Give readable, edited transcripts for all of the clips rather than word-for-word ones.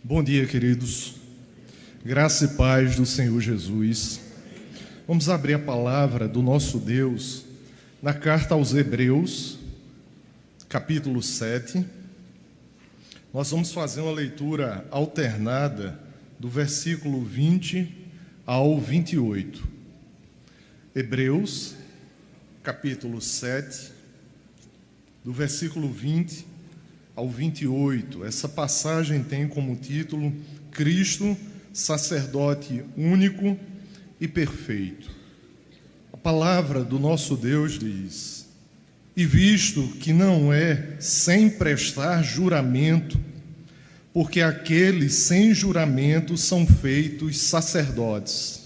Bom dia, queridos. Graça e paz do Senhor Jesus. Vamos abrir a palavra do nosso Deus na carta aos Hebreus, capítulo 7. Nós vamos fazer uma leitura alternada do versículo 20 ao 28. Hebreus, capítulo 7, do versículo 20 ao 28. Essa passagem tem como título Cristo, sacerdote único e perfeito. A palavra do nosso Deus diz: e visto que não é sem prestar juramento, porque aqueles sem juramento são feitos sacerdotes.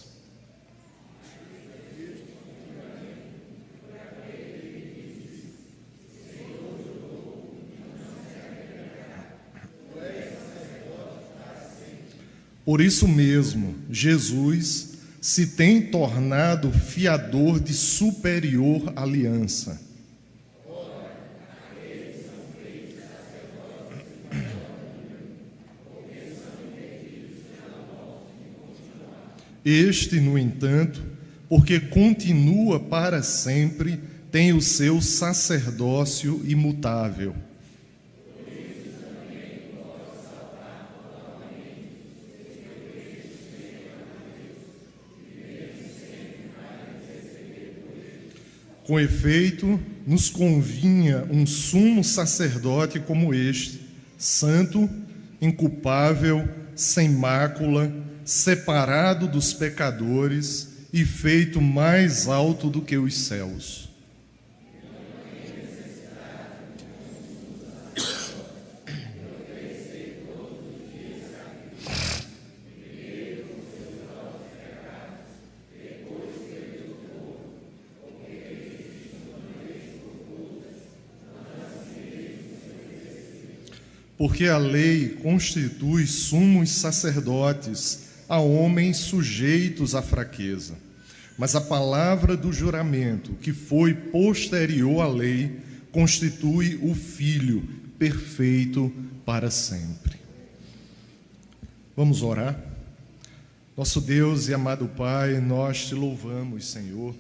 Por isso mesmo, Jesus se tem tornado fiador de superior aliança. Este, no entanto, porque continua para sempre, tem o seu sacerdócio imutável. Com efeito, nos convinha um sumo sacerdote como este, santo, inculpável, sem mácula, separado dos pecadores e feito mais alto do que os céus. Porque a lei constitui sumos sacerdotes a homens sujeitos à fraqueza. Mas a palavra do juramento, que foi posterior à lei, constitui o Filho perfeito para sempre. Vamos orar? Nosso Deus e amado Pai, nós te louvamos, Senhor.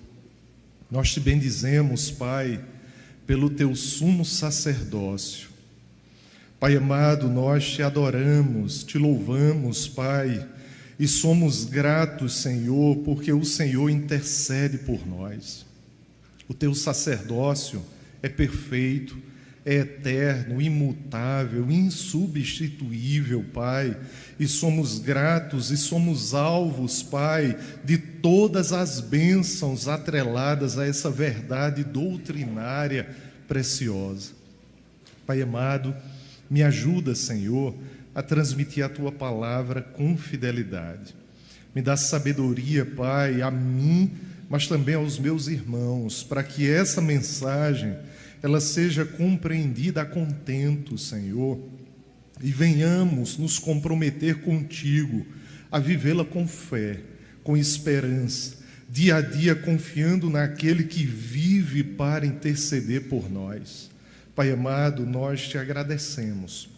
Nós te bendizemos, Pai, pelo teu sumo sacerdócio. Pai amado, nós te adoramos, te louvamos, Pai, e somos gratos, Senhor, porque o Senhor intercede por nós. O teu sacerdócio é perfeito, é eterno, imutável, insubstituível, Pai, e somos gratos e somos alvos, Pai, de todas as bênçãos atreladas a essa verdade doutrinária preciosa. Pai amado, me ajuda, Senhor, a transmitir a Tua palavra com fidelidade. Me dá sabedoria, Pai, a mim, mas também aos meus irmãos, para que essa mensagem ela seja compreendida a contento, Senhor, e venhamos nos comprometer contigo a vivê-la com fé, com esperança, dia a dia confiando naquele que vive para interceder por nós. Pai amado, nós te agradecemos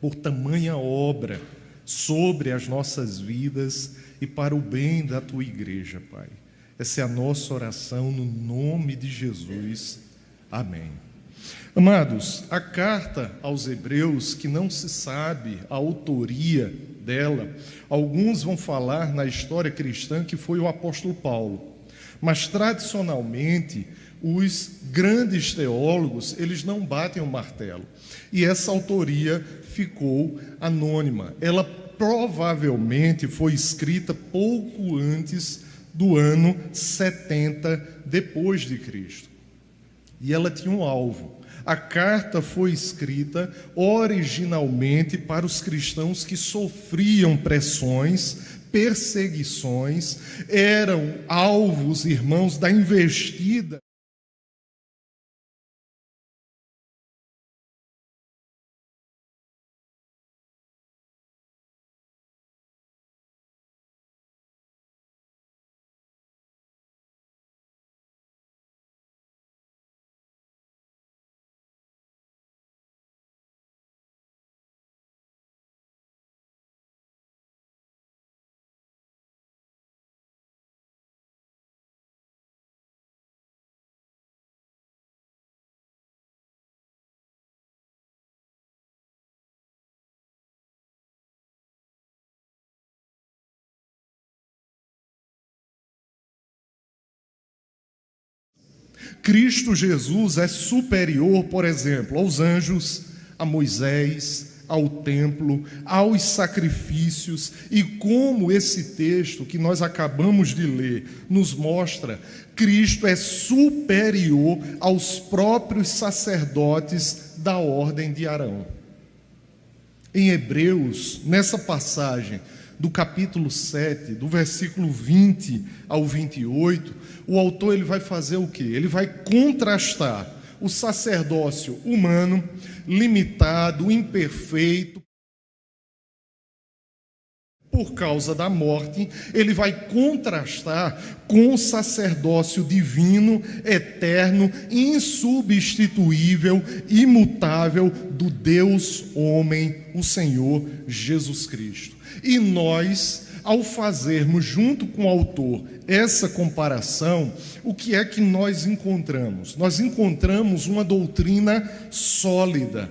por tamanha obra sobre as nossas vidas e para o bem da tua igreja, Pai. Essa é a nossa oração no nome de Jesus. Amém. Amados, a carta aos Hebreus, que não se sabe a autoria dela, alguns vão falar na história cristã que foi o apóstolo Paulo, mas tradicionalmente os grandes teólogos, eles não batem o martelo. E essa autoria ficou anônima. Ela provavelmente foi escrita pouco antes do ano 70 depois de Cristo. E ela tinha um alvo. A carta foi escrita originalmente para os cristãos que sofriam pressões, perseguições, eram alvos, irmãos, da investida Cristo Jesus é superior, por exemplo, aos anjos, a Moisés, ao templo, aos sacrifícios, e como esse texto que nós acabamos de ler nos mostra, Cristo é superior aos próprios sacerdotes da ordem de Arão. Em Hebreus, nessa passagem do capítulo 7, do versículo 20 ao 28, o autor ele vai fazer o quê? Ele vai contrastar o sacerdócio humano, limitado, imperfeito, por causa da morte, ele vai contrastar com o sacerdócio divino, eterno, insubstituível, imutável do Deus homem, o Senhor Jesus Cristo. E nós, ao fazermos junto com o autor essa comparação, o que é que nós encontramos? Nós encontramos uma doutrina sólida,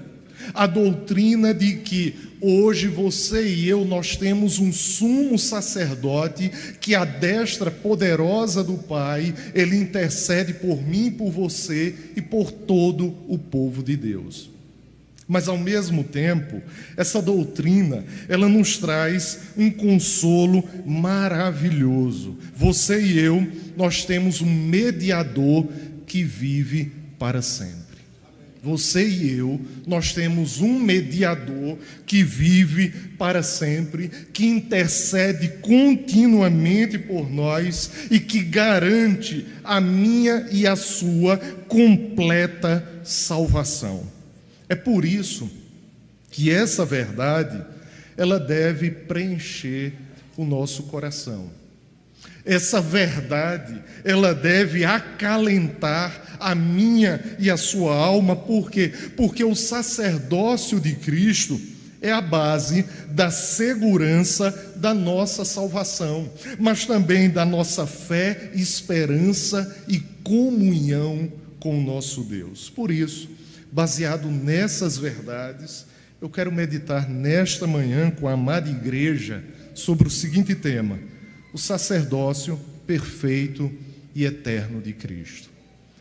a doutrina de que hoje você e eu, nós temos um sumo sacerdote que a destra poderosa do Pai, ele intercede por mim, por você e por todo o povo de Deus. Mas ao mesmo tempo, essa doutrina, ela nos traz um consolo maravilhoso. Você e eu, nós temos um mediador que vive para sempre. Você e eu, nós temos um mediador que vive para sempre, que intercede continuamente por nós e que garante a minha e a sua completa salvação. É por isso que essa verdade, ela deve preencher o nosso coração. Essa verdade, ela deve acalentar a minha e a sua alma, por quê? Porque o sacerdócio de Cristo é a base da segurança da nossa salvação, mas também da nossa fé, esperança e comunhão com o nosso Deus. Por isso, baseado nessas verdades, eu quero meditar nesta manhã com a amada igreja sobre o seguinte tema: o sacerdócio perfeito e eterno de Cristo.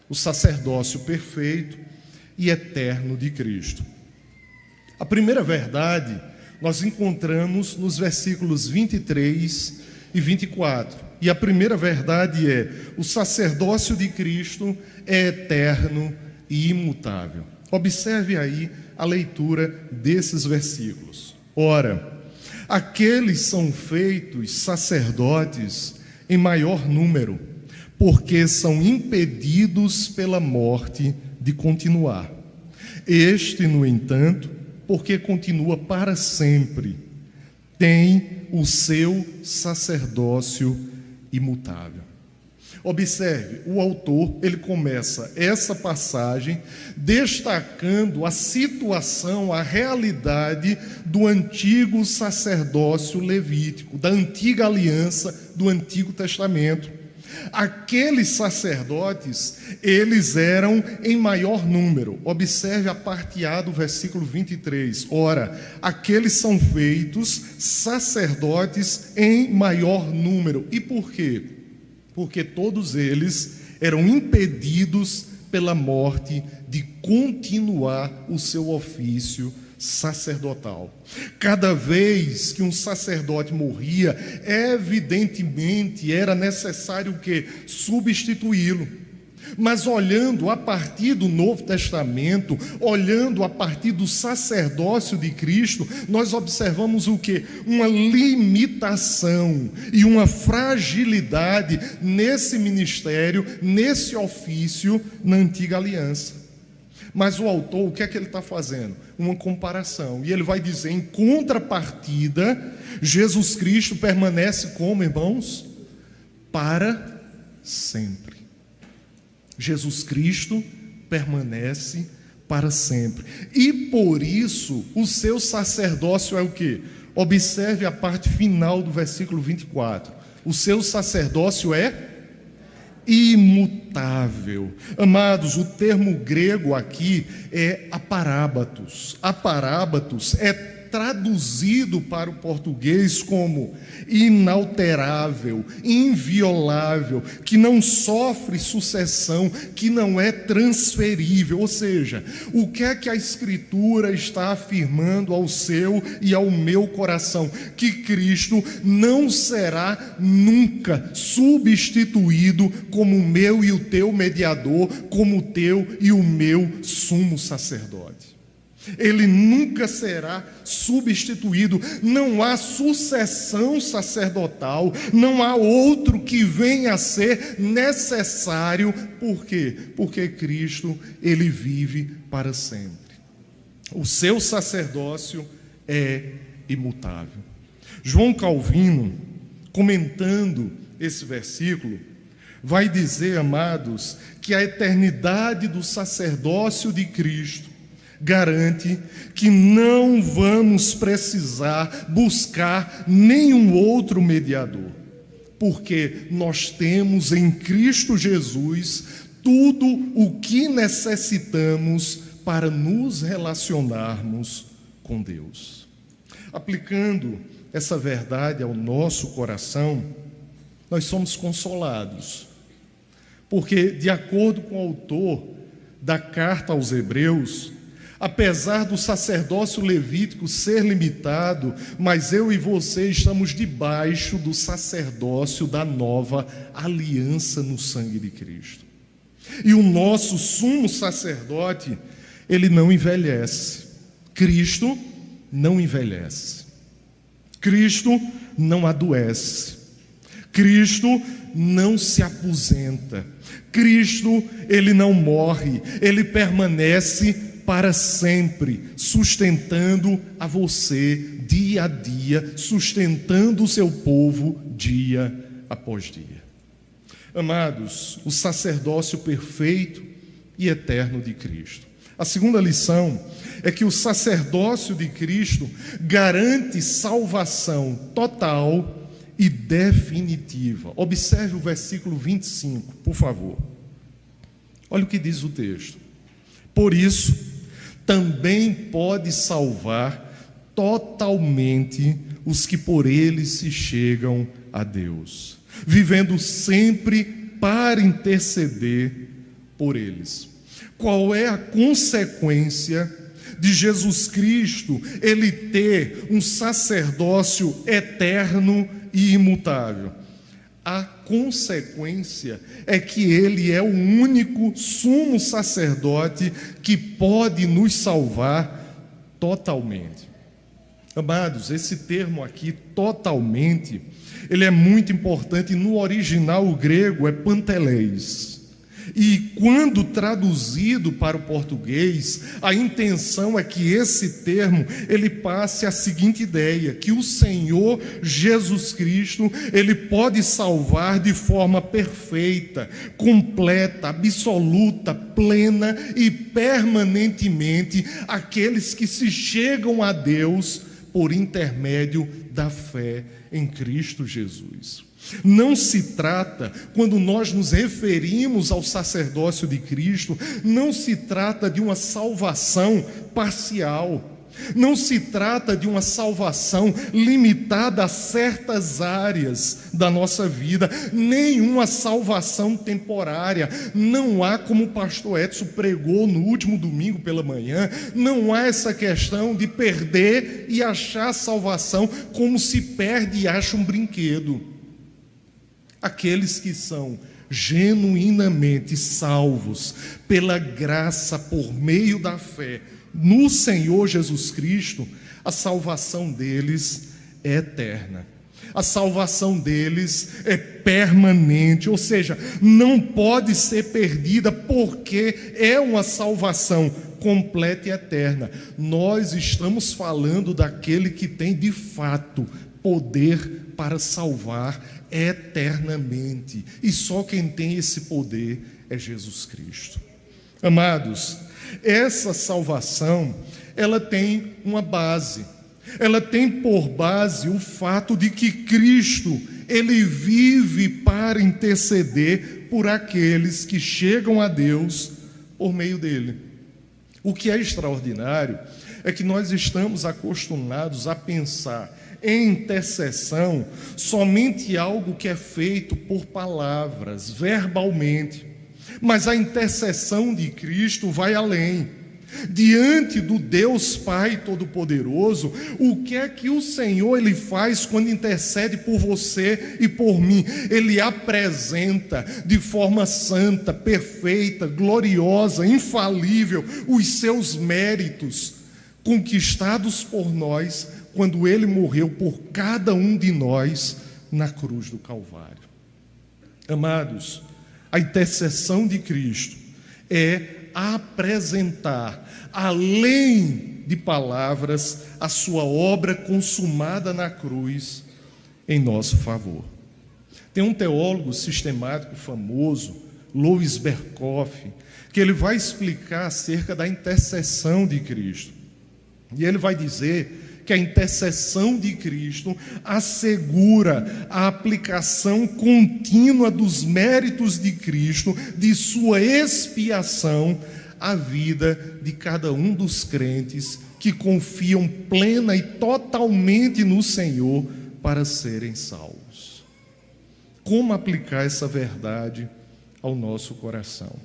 O sacerdócio perfeito e eterno de Cristo. A primeira verdade nós encontramos nos versículos 23 e 24. E a primeira verdade é: o sacerdócio de Cristo é eterno e imutável. Observe aí a leitura desses versículos. Ora, aqueles são feitos sacerdotes em maior número, porque são impedidos pela morte de continuar. Este, no entanto, porque continua para sempre, tem o seu sacerdócio imutável. Observe, o autor, ele começa essa passagem destacando a situação, a realidade do antigo sacerdócio levítico, da antiga aliança, do Antigo Testamento. Aqueles sacerdotes, eles eram em maior número. Observe a parte A do versículo 23. Ora, aqueles são feitos sacerdotes em maior número. E por quê? Porque todos eles eram impedidos pela morte de continuar o seu ofício sacerdotal. Cada vez que um sacerdote morria, evidentemente era necessário o quê? Substituí-lo. Mas olhando a partir do Novo Testamento, olhando a partir do sacerdócio de Cristo, nós observamos o quê? Uma limitação e uma fragilidade nesse ministério, nesse ofício, na antiga aliança. Mas o autor, o que é que ele está fazendo? Uma comparação. E ele vai dizer, em contrapartida, Jesus Cristo permanece como, irmãos? Para sempre. Jesus Cristo permanece para sempre. E por isso, o seu sacerdócio é o quê? Observe a parte final do versículo 24. O seu sacerdócio é imutável. Amados, o termo grego aqui é aparábatos. Aparábatos é traduzido para o português como inalterável, inviolável, que não sofre sucessão, que não é transferível. Ou seja, o que é que a Escritura está afirmando ao seu e ao meu coração? Que Cristo não será nunca substituído como o meu e o teu mediador, como o teu e o meu sumo sacerdote. Ele nunca será substituído. Não há sucessão sacerdotal, não há outro que venha a ser necessário. Por quê? Porque Cristo, ele vive para sempre. O seu sacerdócio é imutável. João Calvino, comentando esse versículo, vai dizer, amados, que a eternidade do sacerdócio de Cristo garante que não vamos precisar buscar nenhum outro mediador, porque nós temos em Cristo Jesus tudo o que necessitamos para nos relacionarmos com Deus. Aplicando essa verdade ao nosso coração, nós somos consolados, porque, de acordo com o autor da carta aos Hebreus, apesar do sacerdócio levítico ser limitado, mas eu e você estamos debaixo do sacerdócio da nova aliança no sangue de Cristo. E o nosso sumo sacerdote, ele não envelhece. Cristo não envelhece. Cristo não adoece. Cristo não se aposenta. Cristo, ele não morre, ele permanece para sempre, sustentando a você dia a dia, sustentando o seu povo dia após dia. Amados, o sacerdócio perfeito e eterno de Cristo. A segunda lição é que o sacerdócio de Cristo garante salvação total e definitiva. Observe o versículo 25, por favor. Olha o que diz o texto. Por isso, também pode salvar totalmente os que por ele se chegam a Deus, vivendo sempre para interceder por eles. Qual é a consequência de Jesus Cristo, ele ter um sacerdócio eterno e imutável? A consequência é que ele é o único sumo sacerdote que pode nos salvar totalmente. Amados, esse termo aqui, totalmente, ele é muito importante. No original, o grego é panteleis. E quando traduzido para o português, a intenção é que esse termo, ele passe a seguinte ideia, que o Senhor Jesus Cristo, ele pode salvar de forma perfeita, completa, absoluta, plena e permanentemente aqueles que se chegam a Deus por intermédio da fé em Cristo Jesus. Não se trata, quando nós nos referimos ao sacerdócio de Cristo, não se trata de uma salvação parcial, não se trata de uma salvação limitada a certas áreas da nossa vida, nenhuma salvação temporária. Não há, como o pastor Edson pregou no último domingo pela manhã, não há essa questão de perder e achar salvação como se perde e acha um brinquedo. Aqueles que são genuinamente salvos pela graça por meio da fé no Senhor Jesus Cristo, a salvação deles é eterna. A salvação deles é permanente, ou seja, não pode ser perdida porque é uma salvação completa e eterna. Nós estamos falando daquele que tem de fato poder para salvar eternamente, e só quem tem esse poder é Jesus Cristo. Amados, essa salvação, ela tem uma base, ela tem por base o fato de que Cristo, ele vive para interceder por aqueles que chegam a Deus por meio dele. O que é extraordinário é que nós estamos acostumados a pensar em intercessão somente algo que é feito por palavras, verbalmente. Mas a intercessão de Cristo vai além. Diante do Deus Pai Todo-Poderoso, o que é que o Senhor ele faz quando intercede por você e por mim? Ele apresenta de forma santa, perfeita, gloriosa, infalível os seus méritos conquistados por nós quando ele morreu por cada um de nós na cruz do Calvário. Amados, a intercessão de Cristo é apresentar, além de palavras, a sua obra consumada na cruz em nosso favor. Tem um teólogo sistemático famoso, Louis Berkhoff, que ele vai explicar acerca da intercessão de Cristo. E ele vai dizer que a intercessão de Cristo assegura a aplicação contínua dos méritos de Cristo, de sua expiação, à vida de cada um dos crentes que confiam plena e totalmente no Senhor para serem salvos. Como aplicar essa verdade ao nosso coração?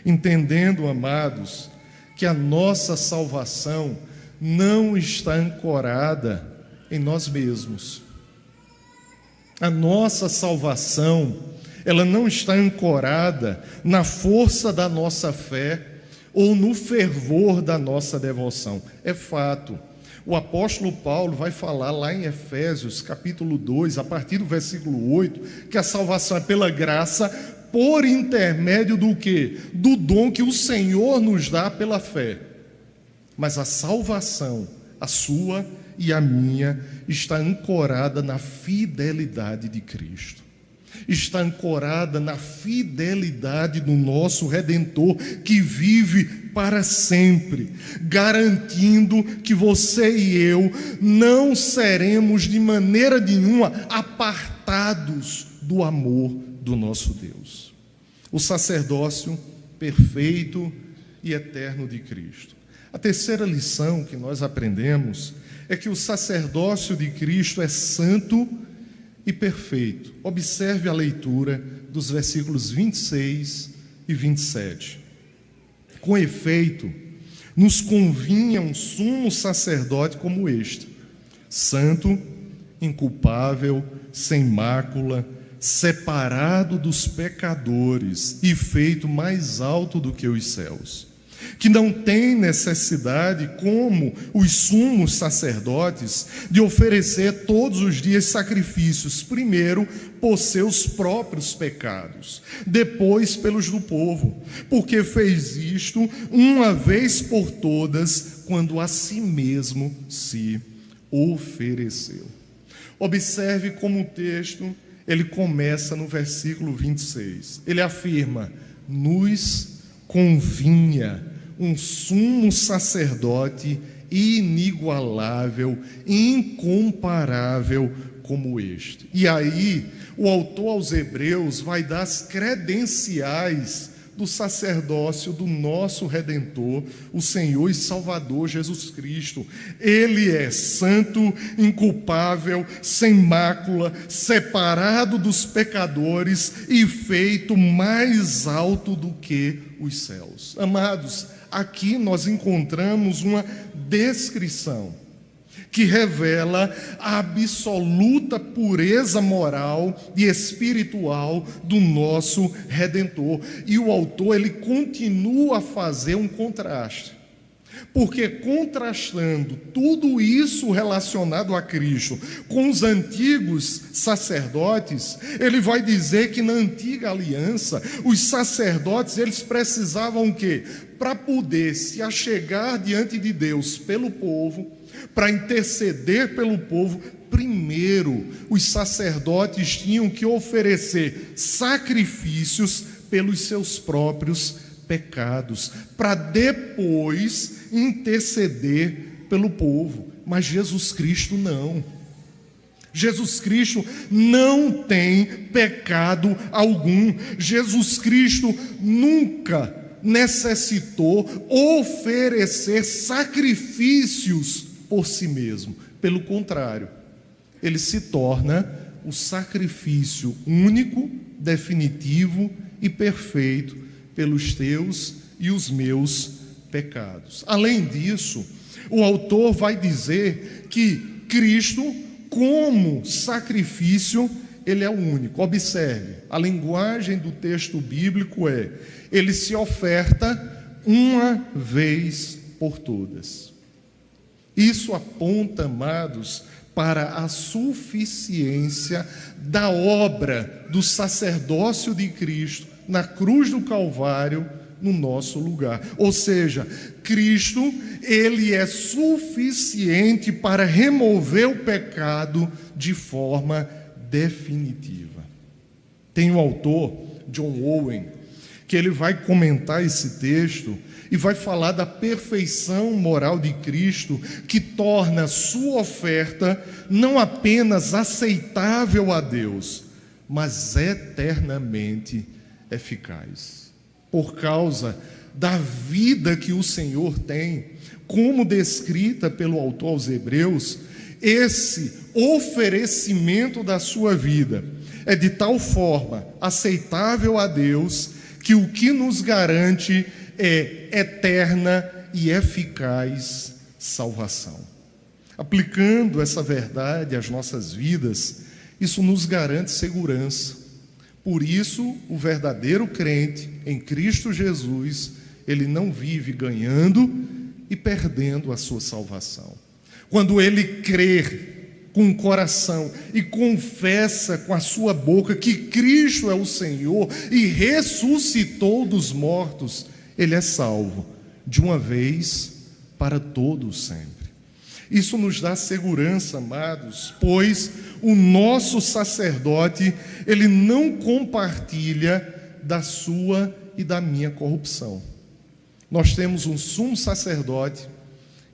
Entendendo, amados, que a nossa salvação não está ancorada em nós mesmos. A nossa salvação, ela não está ancorada na força da nossa fé ou no fervor da nossa devoção. É fato. O apóstolo Paulo vai falar lá em Efésios, capítulo 2, a partir do versículo 8, que a salvação é pela graça, por intermédio do quê? Do dom que o Senhor nos dá pela fé. Mas a salvação, a sua e a minha, está ancorada na fidelidade de Cristo. Está ancorada na fidelidade do nosso Redentor, que vive para sempre, garantindo que você e eu não seremos de maneira nenhuma apartados do amor do nosso Deus. O sacerdócio perfeito e eterno de Cristo. A terceira lição que nós aprendemos é que o sacerdócio de Cristo é santo e perfeito. Observe a leitura dos versículos 26 e 27. Com efeito, nos convinha um sumo sacerdote como este, santo, inculpável, sem mácula, separado dos pecadores e feito mais alto do que os céus, que não tem necessidade, como os sumos sacerdotes, de oferecer todos os dias sacrifícios, primeiro por seus próprios pecados, depois pelos do povo, porque fez isto uma vez por todas, quando a si mesmo se ofereceu. Observe como o texto, ele começa no versículo 26. Ele afirma: nos convinha um sumo sacerdote inigualável, incomparável como este. E aí, o autor aos Hebreus vai dar as credenciais do sacerdócio do nosso Redentor, o Senhor e Salvador Jesus Cristo. Ele é santo, inculpável, sem mácula, separado dos pecadores e feito mais alto do que os céus. Amados, aqui nós encontramos uma descrição que revela a absoluta pureza moral e espiritual do nosso Redentor. E o autor, ele continua a fazer um contraste. Porque contrastando tudo isso relacionado a Cristo com os antigos sacerdotes, ele vai dizer que na antiga aliança, os sacerdotes, eles precisavam o quê? Para poder se achegar diante de Deus pelo povo, para interceder pelo povo, primeiro os sacerdotes tinham que oferecer sacrifícios pelos seus próprios pecados, para depois interceder pelo povo. Mas Jesus Cristo não. Jesus Cristo não tem pecado algum. Jesus Cristo nunca necessitou oferecer sacrifícios por si mesmo. Pelo contrário, ele se torna o sacrifício único, definitivo e perfeito pelos teus e os meus pecados. Além disso, o autor vai dizer que Cristo, como sacrifício, ele é o único. Observe, a linguagem do texto bíblico é: ele se oferta uma vez por todas. Isso aponta, amados, para a suficiência da obra do sacerdócio de Cristo na cruz do Calvário, no nosso lugar. Ou seja, Cristo, ele é suficiente para remover o pecado de forma definitiva. Tem o autor, John Owen, que ele vai comentar esse texto e vai falar da perfeição moral de Cristo, que torna sua oferta não apenas aceitável a Deus, mas eternamente eficaz. Por causa da vida que o Senhor tem, como descrita pelo autor aos Hebreus, esse oferecimento da sua vida é de tal forma aceitável a Deus, que o que nos garante é eterna e eficaz salvação. Aplicando essa verdade às nossas vidas, isso nos garante segurança. Por isso, o verdadeiro crente em Cristo Jesus, ele não vive ganhando e perdendo a sua salvação. Quando ele crê com o coração e confessa com a sua boca que Cristo é o Senhor e ressuscitou dos mortos, ele é salvo de uma vez para todo sempre. Isso nos dá segurança, amados, pois o nosso sacerdote, ele não compartilha da sua e da minha corrupção. Nós temos um sumo sacerdote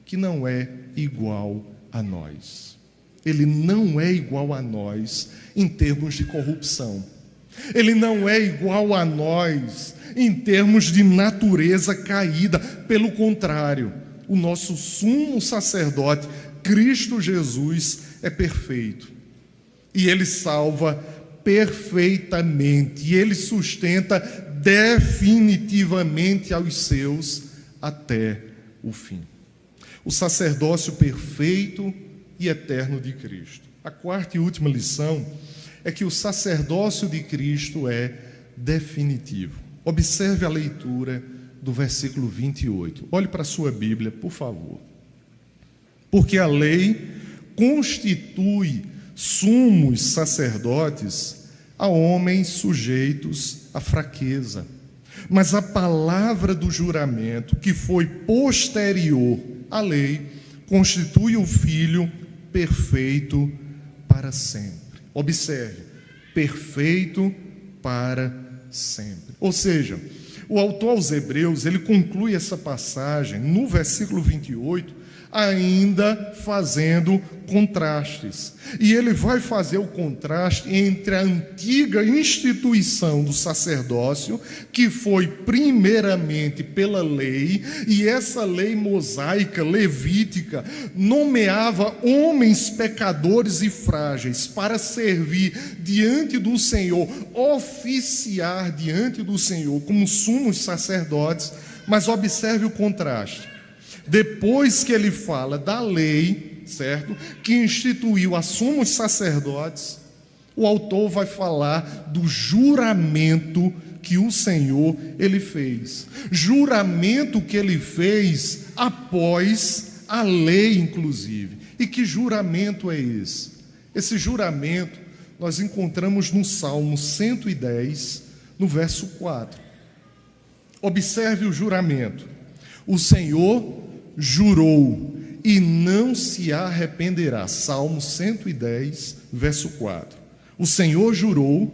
que não é igual a nós. Ele não é igual a nós em termos de corrupção. Ele não é igual a nós em termos de natureza caída. Pelo contrário, o nosso sumo sacerdote, Cristo Jesus, é perfeito. E ele salva perfeitamente. E ele sustenta definitivamente aos seus até o fim. O sacerdócio perfeito e eterno de Cristo. A quarta e última lição é que o sacerdócio de Cristo é definitivo. Observe a leitura do versículo 28. Olhe para a sua Bíblia, por favor. Porque a lei constitui sumos sacerdotes a homens sujeitos à fraqueza. Mas a palavra do juramento, que foi posterior à lei, constitui o Filho perfeito para sempre. Observe, perfeito para sempre. Ou seja, o autor aos Hebreus, ele conclui essa passagem no versículo 28, ainda fazendo contrastes. E ele vai fazer o contraste entre a antiga instituição do sacerdócio, que foi primeiramente pela lei, e essa lei mosaica, levítica, nomeava homens pecadores e frágeis para servir diante do Senhor, oficiar diante do Senhor como sumos sacerdotes. Mas observe o contraste. Depois que ele fala da lei, certo? Que instituiu a sumos sacerdotes, o autor vai falar do juramento que o Senhor, ele fez. Juramento que ele fez após a lei, inclusive. E que juramento é esse? Esse juramento nós encontramos no Salmo 110, no verso 4. Observe o juramento. O Senhor jurou e não se arrependerá. Salmo 110, verso 4. O Senhor jurou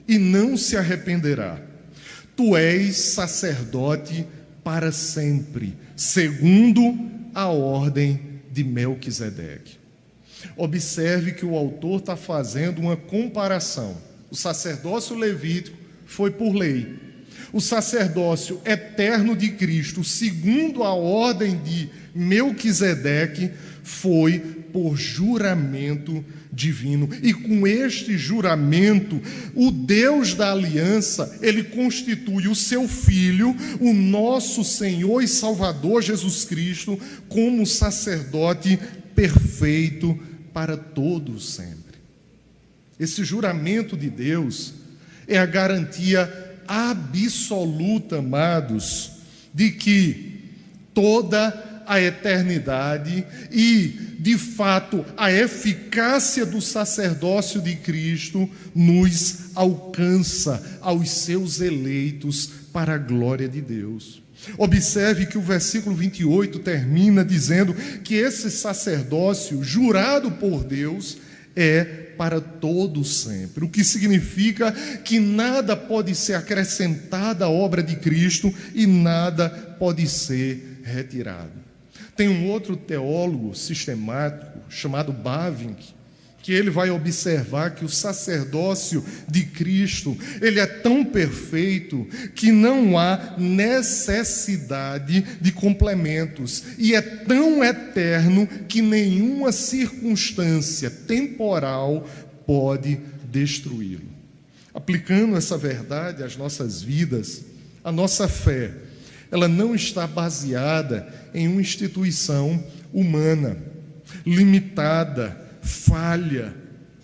e não se arrependerá. Tu és sacerdote para sempre, segundo a ordem de Melquisedeque. Observe que o autor está fazendo uma comparação. O sacerdócio levítico foi por lei. O sacerdócio eterno de Cristo, segundo a ordem de Melquisedeque, foi por juramento divino. E com este juramento, o Deus da aliança, ele constitui o seu Filho, o nosso Senhor e Salvador Jesus Cristo, como sacerdote perfeito para todos sempre. Esse juramento de Deus é a garantia absoluta, amados, de que toda a eternidade e, de fato, a eficácia do sacerdócio de Cristo nos alcança aos seus eleitos para a glória de Deus. Observe que o versículo 28 termina dizendo que esse sacerdócio jurado por Deus é para todo sempre, o que significa que nada pode ser acrescentado à obra de Cristo e nada pode ser retirado. Tem um outro teólogo sistemático chamado Bavinck, que ele vai observar que o sacerdócio de Cristo, ele é tão perfeito que não há necessidade de complementos, e é tão eterno que nenhuma circunstância temporal pode destruí-lo. Aplicando essa verdade às nossas vidas, a nossa fé, ela não está baseada em uma instituição humana, limitada, falha,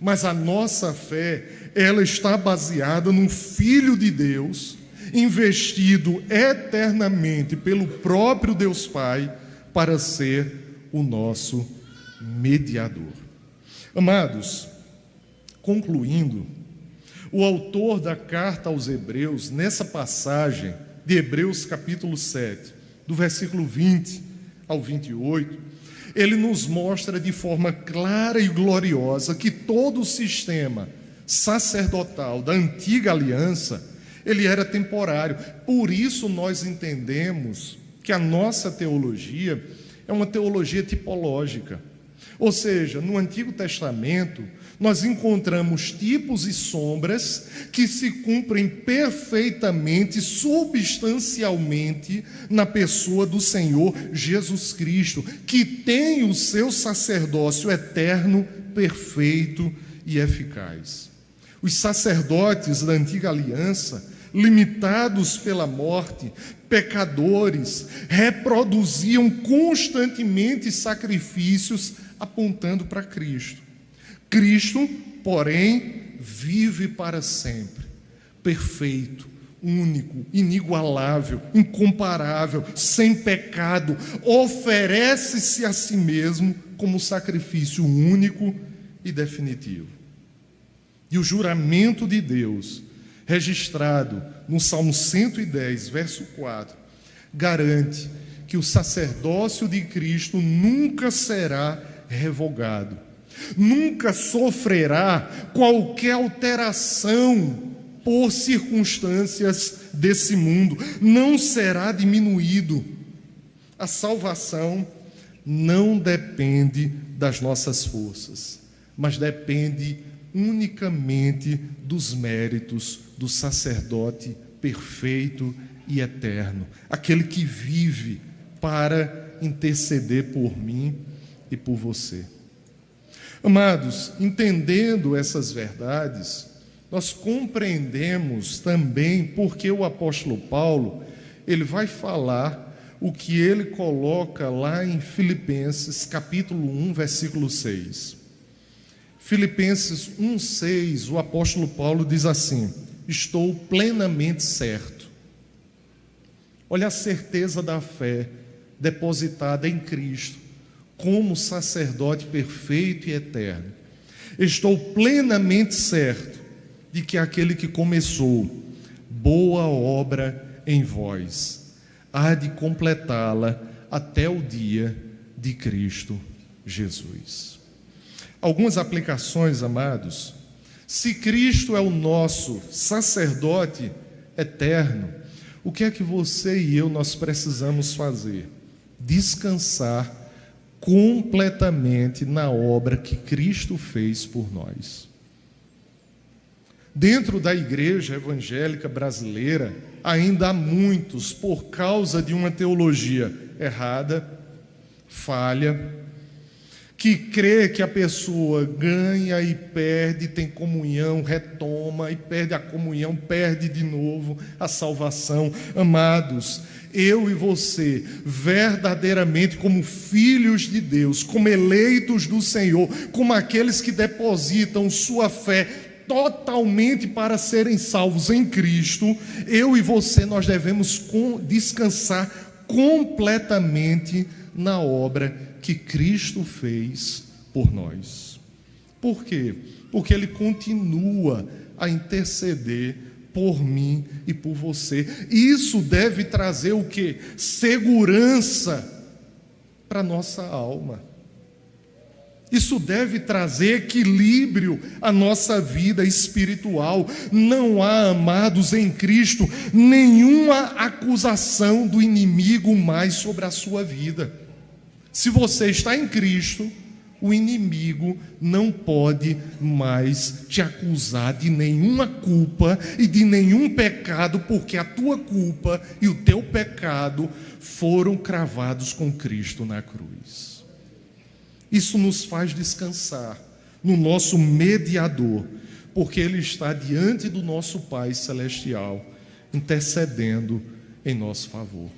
mas a nossa fé, ela está baseada no Filho de Deus, investido eternamente pelo próprio Deus Pai, para ser o nosso mediador. Amados, concluindo, o autor da carta aos Hebreus, nessa passagem de Hebreus capítulo 7, do versículo 20 ao 28, ele nos mostra de forma clara e gloriosa que todo o sistema sacerdotal da antiga aliança, ele era temporário. Por isso nós entendemos que a nossa teologia é uma teologia tipológica. Ou seja, no Antigo Testamento, nós encontramos tipos e sombras que se cumprem perfeitamente, substancialmente, na pessoa do Senhor Jesus Cristo, que tem o seu sacerdócio eterno, perfeito e eficaz. Os sacerdotes da antiga aliança, limitados pela morte, pecadores, reproduziam constantemente sacrifícios apontando para Cristo. Cristo, porém, vive para sempre, perfeito, único, inigualável, incomparável, sem pecado, oferece-se a si mesmo como sacrifício único e definitivo. E o juramento de Deus, registrado no Salmo 110, verso 4, garante que o sacerdócio de Cristo nunca será revogado, nunca sofrerá qualquer alteração por circunstâncias desse mundo, não será diminuído. A salvação não depende das nossas forças, mas depende unicamente dos méritos do sacerdote perfeito e eterno, aquele que vive para interceder por mim e por você. Amados, entendendo essas verdades, nós compreendemos também porque o apóstolo Paulo, ele vai falar o que ele coloca lá em Filipenses capítulo 1, versículo 6. Filipenses 1,6, o apóstolo Paulo diz assim: estou plenamente certo. Olha a certeza da fé depositada em Cristo, como sacerdote perfeito e eterno. Estou plenamente certo de que aquele que começou boa obra em vós, há de completá-la até o dia de Cristo Jesus. Algumas aplicações, amados. Se Cristo é o nosso sacerdote eterno, o que é que você e eu nós precisamos fazer? Descansar completamente na obra que Cristo fez por nós. Dentro da igreja evangélica brasileira, ainda há muitos, por causa de uma teologia errada, falha, que crê que a pessoa ganha e perde, tem comunhão, retoma e perde a comunhão, perde de novo a salvação. Amados, eu e você, verdadeiramente como filhos de Deus, como eleitos do Senhor, como aqueles que depositam sua fé totalmente para serem salvos em Cristo, eu e você, nós devemos descansar completamente na obra que Cristo fez por nós. Por quê? Porque Ele continua a interceder por mim e por você. Isso deve trazer o quê? Segurança para a nossa alma. Isso deve trazer equilíbrio à nossa vida espiritual. Não há, amados, em Cristo, nenhuma acusação do inimigo mais sobre a sua vida. Se você está em Cristo, o inimigo não pode mais te acusar de nenhuma culpa e de nenhum pecado, porque a tua culpa e o teu pecado foram cravados com Cristo na cruz. Isso nos faz descansar no nosso mediador, porque Ele está diante do nosso Pai Celestial, intercedendo em nosso favor.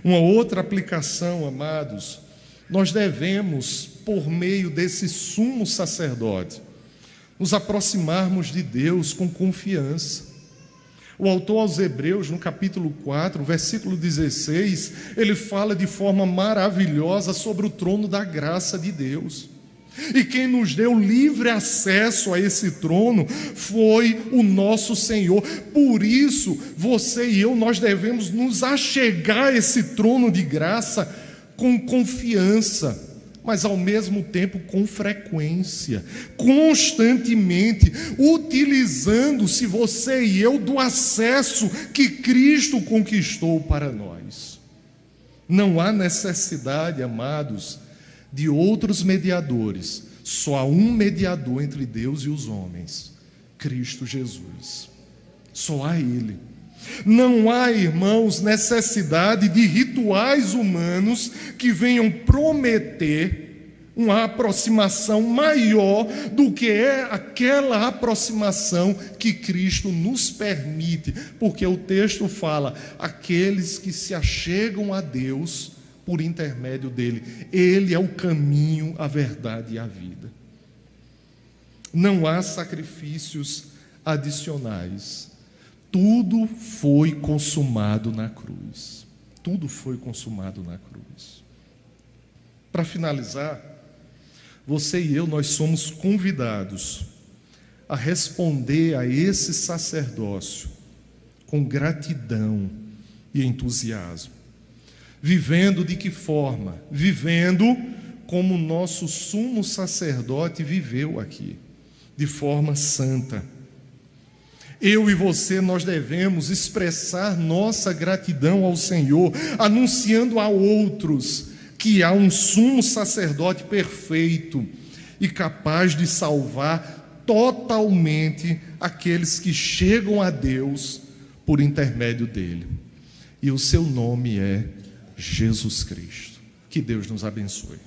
Uma outra aplicação, amados, nós devemos, por meio desse sumo sacerdote, nos aproximarmos de Deus com confiança. O autor aos Hebreus, no capítulo 4, versículo 16, ele fala de forma maravilhosa sobre o trono da graça de Deus. E quem nos deu livre acesso a esse trono foi o nosso Senhor. Por isso, você e eu, nós devemos nos achegar a esse trono de graça com confiança, mas ao mesmo tempo com frequência, constantemente, utilizando-se você e eu do acesso que Cristo conquistou para nós. Não há necessidade, amados, de outros mediadores. Só há um mediador entre Deus e os homens, Cristo Jesus. Só há Ele. Não há, irmãos, necessidade de rituais humanos que venham prometer uma aproximação maior do que é aquela aproximação que Cristo nos permite, porque o texto fala, aqueles que se achegam a Deus por intermédio dele, Ele é o caminho, a verdade e a vida. Não há sacrifícios adicionais. Tudo foi consumado na cruz. Tudo foi consumado na cruz. Para finalizar, você e eu, nós somos convidados a responder a esse sacerdócio com gratidão e entusiasmo. Vivendo de que forma? Vivendo como o nosso sumo sacerdote viveu aqui, de forma santa. Eu e você, nós devemos expressar nossa gratidão ao Senhor, anunciando a outros que há um sumo sacerdote perfeito e capaz de salvar totalmente aqueles que chegam a Deus por intermédio dele. E o seu nome é Jesus Cristo. Que Deus nos abençoe.